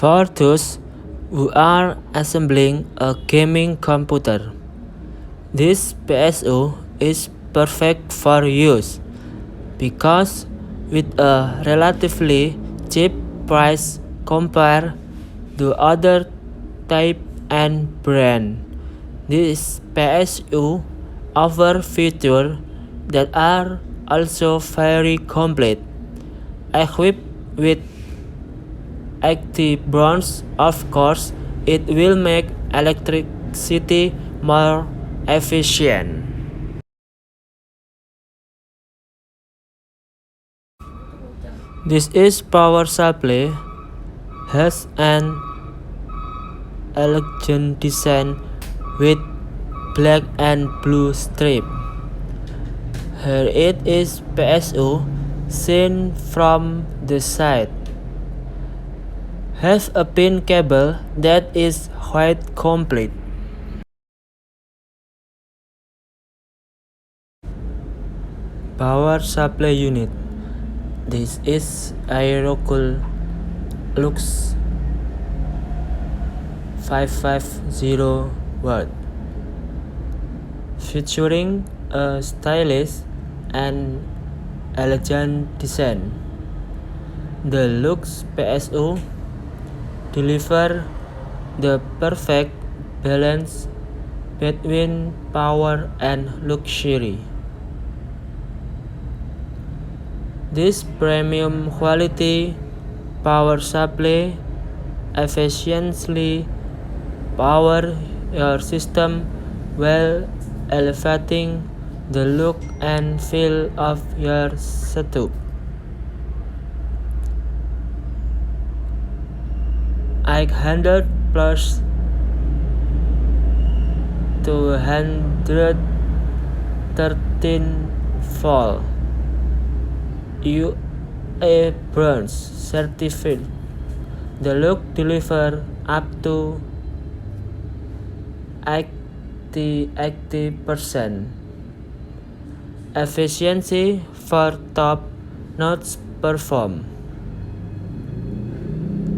For those who are assembling a gaming computer, this PSU is perfect for use because with a relatively cheap price compared to other type and brand, this PSU offers features that are also very complete, equipped with active bronze. Of course, it will make electricity more efficient. This is power supply has an elegant design with black and blue strip. Here it is PSU seen from the side. Has a pin cable that is quite complete. Power supply unit. This is aerocool lux 550 watt, featuring a stylish and elegant design. The Lux PSU deliver the perfect balance between power and luxury. This premium quality power supply efficiently power your system while elevating the look and feel of your setup. 800 plus 213 volt UA bronze certified. The look deliver up to 80% efficiency for top-notch perform.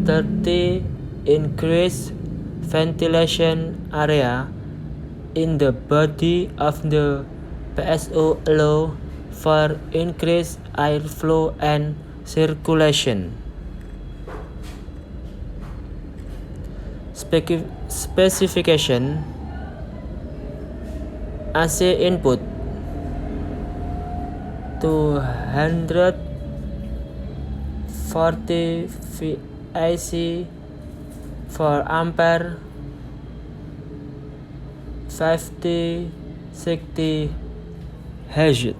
30 increase ventilation area in the body of the PSU allow for increased airflow and circulation. Specification: AC input 240 AC 4 ampere 50-60 Hz.